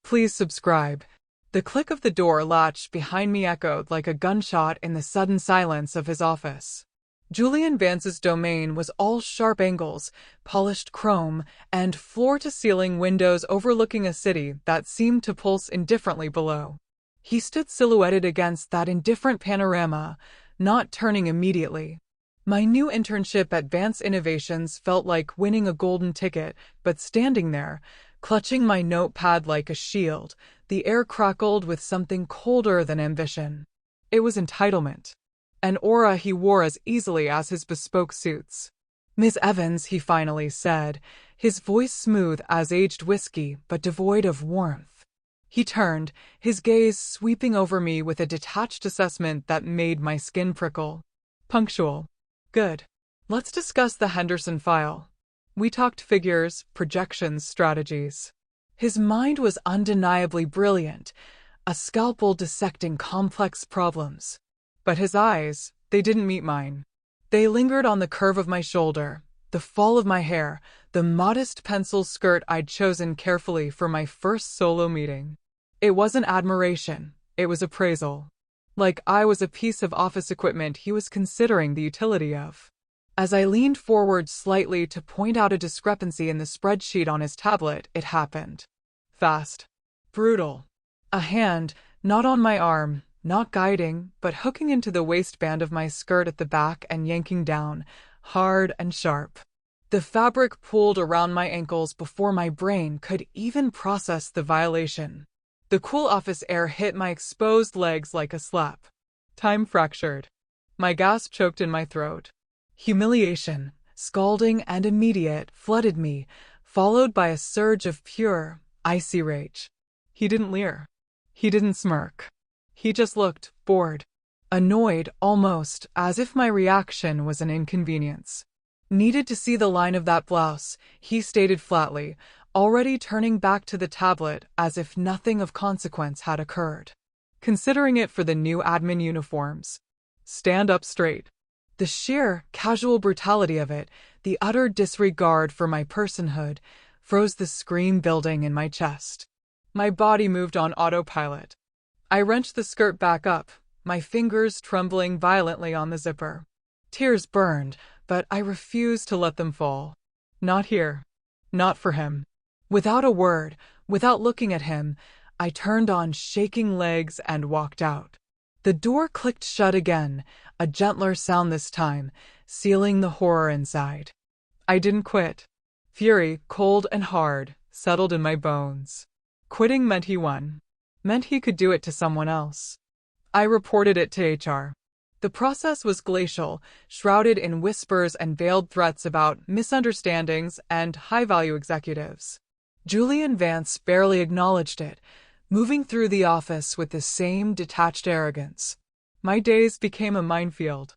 Please subscribe. The click of the door latch behind me echoed like a gunshot in the sudden silence of his office. Julian Vance's domain was all sharp angles, polished chrome, and floor-to-ceiling windows overlooking a city that seemed to pulse indifferently below. He stood silhouetted against that indifferent panorama, not turning immediately. My new internship at Vance Innovations felt like winning a golden ticket, but standing there, clutching my notepad like a shield, the air crackled with something colder than ambition. It was entitlement. An aura he wore as easily as his bespoke suits. "Miss Evans," he finally said, his voice smooth as aged whiskey but devoid of warmth. He turned, his gaze sweeping over me with a detached assessment that made my skin prickle. "Punctual. Good. Let's discuss the Henderson file." We talked figures, projections, strategies. His mind was undeniably brilliant, a scalpel dissecting complex problems. But his eyes, they didn't meet mine. They lingered on the curve of my shoulder, the fall of my hair, the modest pencil skirt I'd chosen carefully for my first solo meeting. It wasn't admiration, it was appraisal. Like I was a piece of office equipment he was considering the utility of. As I leaned forward slightly to point out a discrepancy in the spreadsheet on his tablet, it happened. Fast. Brutal. A hand, not on my arm, not guiding, but hooking into the waistband of my skirt at the back and yanking down, hard and sharp. The fabric pulled around my ankles before my brain could even process the violation. The cool office air hit my exposed legs like a slap. Time fractured. My gasp choked in my throat. Humiliation, scalding and immediate, flooded me, followed by a surge of pure, icy rage. He didn't leer. He didn't smirk. He just looked bored, annoyed almost, as if my reaction was an inconvenience. "Needed to see the line of that blouse," he stated flatly, already turning back to the tablet as if nothing of consequence had occurred. "Considering it for the new admin uniforms. Stand up straight." The sheer, casual brutality of it, the utter disregard for my personhood, froze the scream building in my chest. My body moved on autopilot. I wrenched the skirt back up, my fingers trembling violently on the zipper. Tears burned, but I refused to let them fall. Not here. Not for him. Without a word, without looking at him, I turned on shaking legs and walked out. The door clicked shut again, a gentler sound this time, sealing the horror inside. I didn't quit. Fury, cold and hard, settled in my bones. Quitting meant he won. Meant he could do it to someone else. I reported it to HR. The process was glacial, shrouded in whispers and veiled threats about misunderstandings and high-value executives. Julian Vance barely acknowledged it, moving through the office with the same detached arrogance. My days became a minefield.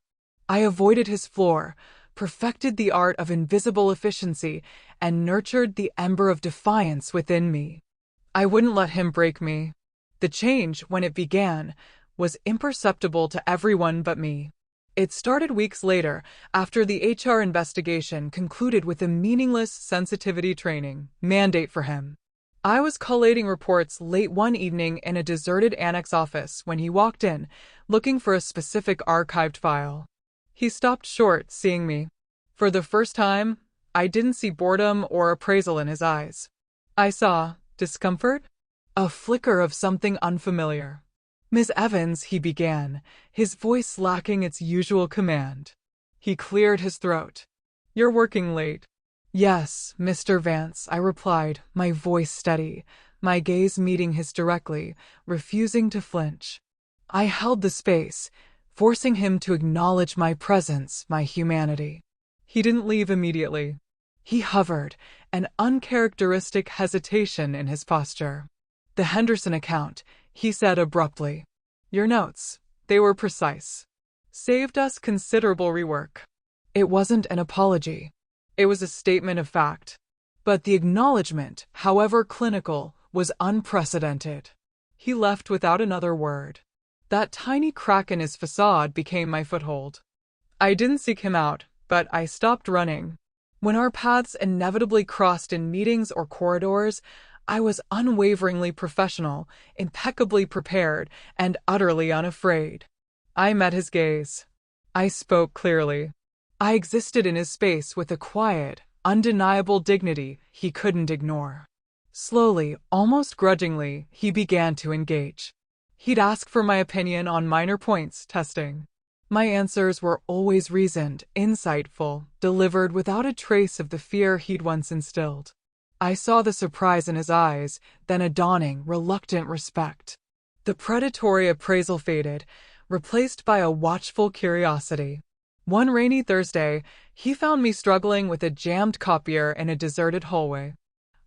I avoided his floor, perfected the art of invisible efficiency, and nurtured the ember of defiance within me. I wouldn't let him break me. The change, when it began, was imperceptible to everyone but me. It started weeks later, after the HR investigation concluded with a meaningless sensitivity training mandate for him. I was collating reports late one evening in a deserted annex office when he walked in, looking for a specific archived file. He stopped short, seeing me. For the first time, I didn't see boredom or appraisal in his eyes. I saw discomfort, a flicker of something unfamiliar. "Miss Evans," he began, his voice lacking its usual command. He cleared his throat. "You're working late." "Yes, Mr. Vance," I replied, my voice steady, my gaze meeting his directly, refusing to flinch. I held the space, forcing him to acknowledge my presence, my humanity. He didn't leave immediately. He hovered, an uncharacteristic hesitation in his posture. "The Henderson account," he said abruptly. "Your notes, they were precise. Saved us considerable rework." It wasn't an apology. It was a statement of fact. But the acknowledgement, however clinical, was unprecedented. He left without another word. That tiny crack in his facade became my foothold. I didn't seek him out, but I stopped running. When our paths inevitably crossed in meetings or corridors, I was unwaveringly professional, impeccably prepared, and utterly unafraid. I met his gaze. I spoke clearly. I existed in his space with a quiet, undeniable dignity he couldn't ignore. Slowly, almost grudgingly, he began to engage. He'd ask for my opinion on minor points, testing. My answers were always reasoned, insightful, delivered without a trace of the fear he'd once instilled. I saw the surprise in his eyes, then a dawning, reluctant respect. The predatory appraisal faded, replaced by a watchful curiosity. One rainy Thursday, he found me struggling with a jammed copier in a deserted hallway.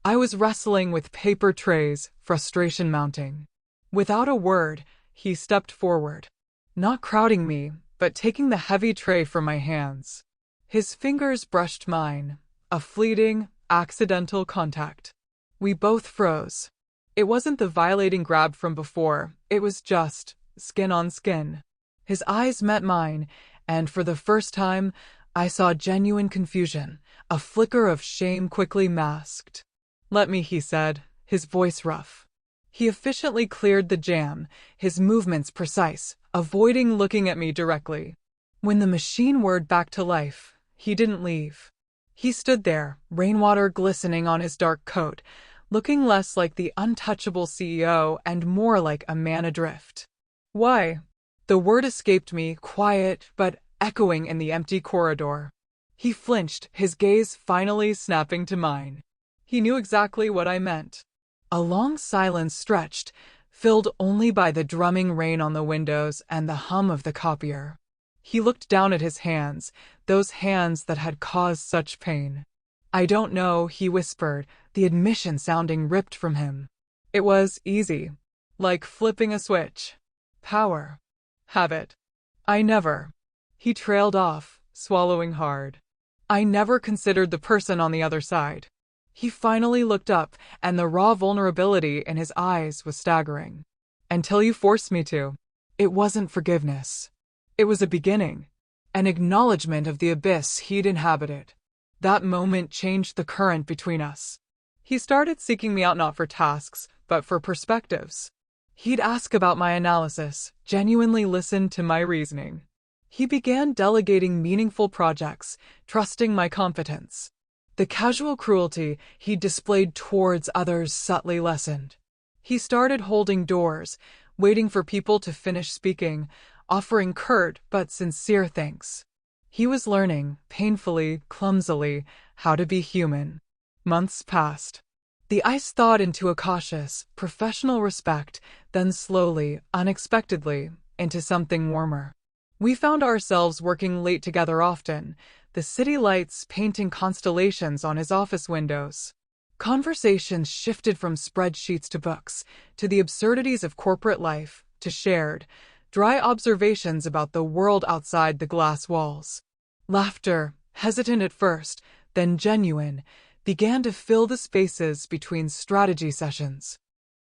I was wrestling with paper trays, frustration mounting. Without a word, he stepped forward, not crowding me, but taking the heavy tray from my hands. His fingers brushed mine, a fleeting, accidental contact. We both froze. It wasn't the violating grab from before, it was just skin on skin. His eyes met mine, and for the first time, I saw genuine confusion, a flicker of shame quickly masked. "Let me," he said, his voice rough. He efficiently cleared the jam, his movements precise, avoiding looking at me directly. When the machine whirred back to life, he didn't leave. He stood there, rainwater glistening on his dark coat, looking less like the untouchable CEO and more like a man adrift. "Why?" The word escaped me, quiet but echoing in the empty corridor. He flinched, his gaze finally snapping to mine. He knew exactly what I meant. A long silence stretched, filled only by the drumming rain on the windows and the hum of the copier. He looked down at his hands, those hands that had caused such pain. "I don't know," he whispered, the admission sounding ripped from him. "It was easy. Like flipping a switch. Power. Habit. I never." He trailed off, swallowing hard. "I never considered the person on the other side." He finally looked up, and the raw vulnerability in his eyes was staggering. "Until you forced me to." It wasn't forgiveness. It was a beginning, an acknowledgement of the abyss he'd inhabited. That moment changed the current between us. He started seeking me out not for tasks, but for perspectives. He'd ask about my analysis, genuinely listen to my reasoning. He began delegating meaningful projects, trusting my competence. The casual cruelty he displayed towards others subtly lessened. He started holding doors, waiting for people to finish speaking, offering curt but sincere thanks. He was learning, painfully, clumsily, how to be human. Months passed. The ice thawed into a cautious, professional respect, then slowly, unexpectedly, into something warmer. We found ourselves working late together often, the city lights painting constellations on his office windows. Conversations shifted from spreadsheets to books, to the absurdities of corporate life, to shared, dry observations about the world outside the glass walls. Laughter, hesitant at first, then genuine, began to fill the spaces between strategy sessions.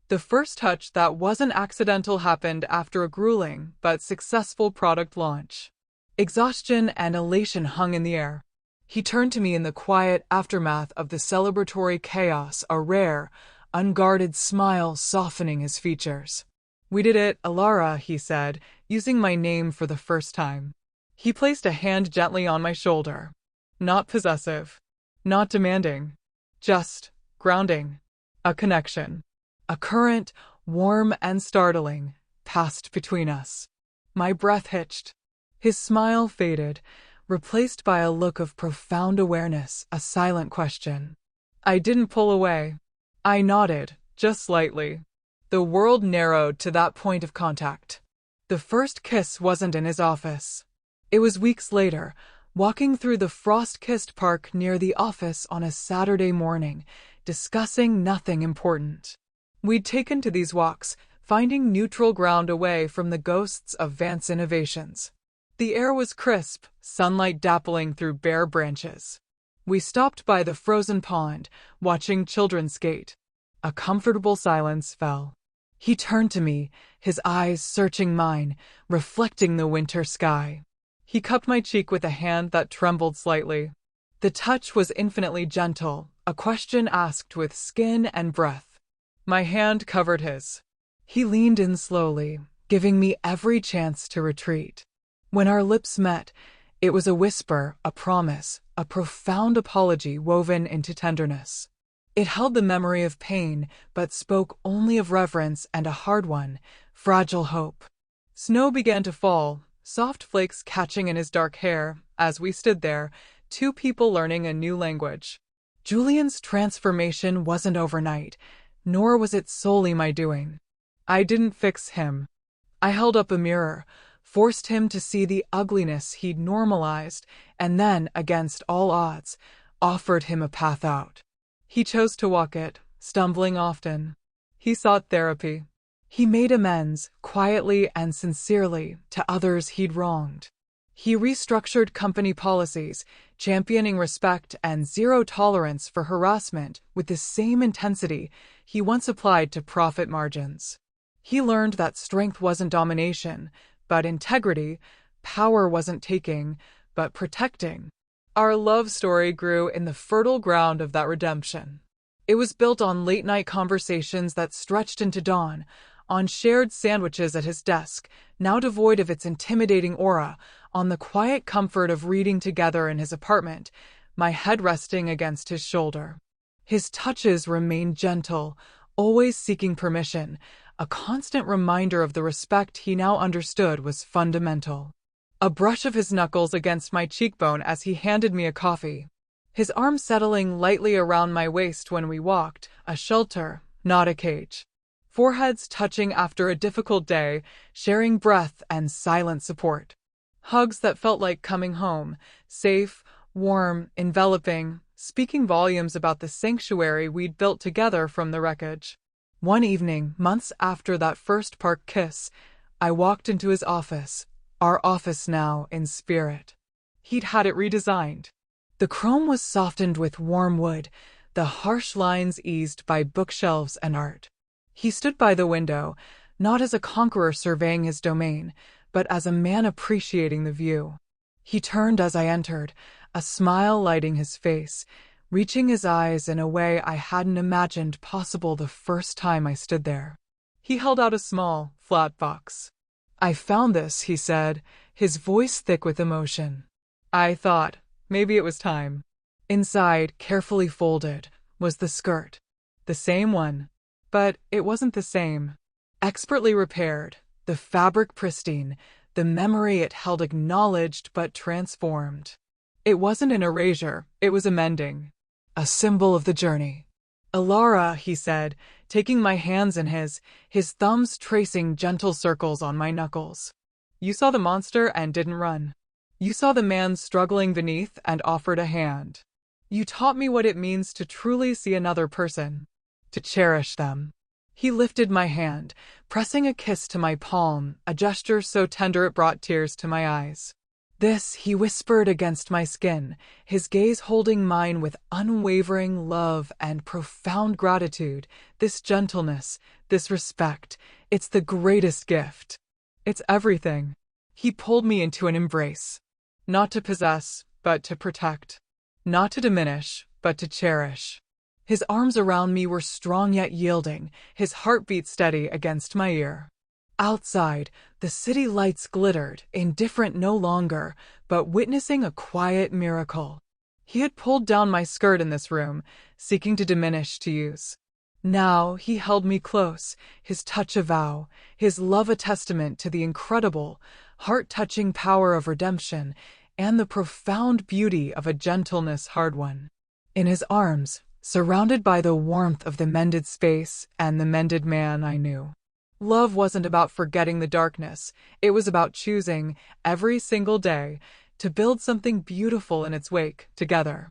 The first touch that wasn't accidental happened after a grueling but successful product launch. Exhaustion and elation hung in the air. He turned to me in the quiet aftermath of the celebratory chaos, a rare, unguarded smile softening his features. "We did it, Alara," he said, using my name for the first time. He placed a hand gently on my shoulder. Not possessive, not demanding, just grounding. A connection. A current, warm and startling, passed between us. My breath hitched. His smile faded, replaced by a look of profound awareness, a silent question. I didn't pull away. I nodded, just slightly. The world narrowed to that point of contact. The first kiss wasn't in his office. It was weeks later, walking through the frost-kissed park near the office on a Saturday morning, discussing nothing important. We'd taken to these walks, finding neutral ground away from the ghosts of Vance innovations. The air was crisp, sunlight dappling through bare branches. We stopped by the frozen pond, watching children skate. A comfortable silence fell. He turned to me, his eyes searching mine, reflecting the winter sky. He cupped my cheek with a hand that trembled slightly. The touch was infinitely gentle, a question asked with skin and breath. My hand covered his. He leaned in slowly, giving me every chance to retreat. When our lips met, it was a whisper, a promise, a profound apology woven into tenderness. It held the memory of pain, but spoke only of reverence and a hard one, fragile hope. Snow began to fall, soft flakes catching in his dark hair, as we stood there, two people learning a new language. Julian's transformation wasn't overnight, nor was it solely my doing. I didn't fix him. I held up a mirror, forced him to see the ugliness he'd normalized, and then, against all odds, offered him a path out. He chose to walk it, stumbling often. He sought therapy. He made amends, quietly and sincerely, to others he'd wronged. He restructured company policies, championing respect and zero tolerance for harassment with the same intensity he once applied to profit margins. He learned that strength wasn't domination, but integrity, power wasn't taking, but protecting. Our love story grew in the fertile ground of that redemption. It was built on late-night conversations that stretched into dawn, on shared sandwiches at his desk, now devoid of its intimidating aura, on the quiet comfort of reading together in his apartment, my head resting against his shoulder. His touches remained gentle, always seeking permission, a constant reminder of the respect he now understood was fundamental. A brush of his knuckles against my cheekbone as he handed me a coffee. His arm settling lightly around my waist when we walked, a shelter, not a cage. Foreheads touching after a difficult day, sharing breath and silent support. Hugs that felt like coming home, safe, warm, enveloping, speaking volumes about the sanctuary we'd built together from the wreckage. One evening, months after that first park kiss, I walked into his office, our office now in spirit. He'd had it redesigned. The chrome was softened with warm wood, the harsh lines eased by bookshelves and art. He stood by the window, not as a conqueror surveying his domain, but as a man appreciating the view. He turned as I entered, a smile lighting his face, reaching his eyes in a way I hadn't imagined possible the first time I stood there. He held out a small, flat box. "I found this," he said, his voice thick with emotion. I thought, maybe it was time. Inside, carefully folded, was the skirt. The same one. But it wasn't the same. Expertly repaired, the fabric pristine, the memory it held acknowledged but transformed. It wasn't an erasure, it was a mending. A symbol of the journey. "Alara," he said, taking my hands in his thumbs tracing gentle circles on my knuckles. "You saw the monster and didn't run. You saw the man struggling beneath and offered a hand. You taught me what it means to truly see another person. To cherish them." He lifted my hand, pressing a kiss to my palm, a gesture so tender it brought tears to my eyes. "This," he whispered against my skin, his gaze holding mine with unwavering love and profound gratitude, "this gentleness, this respect, it's the greatest gift. It's everything." He pulled me into an embrace. Not to possess, but to protect. Not to diminish, but to cherish. His arms around me were strong yet yielding, his heartbeat steady against my ear. Outside, the city lights glittered, indifferent no longer, but witnessing a quiet miracle. He had pulled down my skirt in this room, seeking to diminish to use. Now he held me close, his touch a vow, his love a testament to the incredible, heart-touching power of redemption and the profound beauty of a gentleness hard won. In his arms, surrounded by the warmth of the mended space and the mended man I knew. Love wasn't about forgetting the darkness, it was about choosing, every single day, to build something beautiful in its wake, together.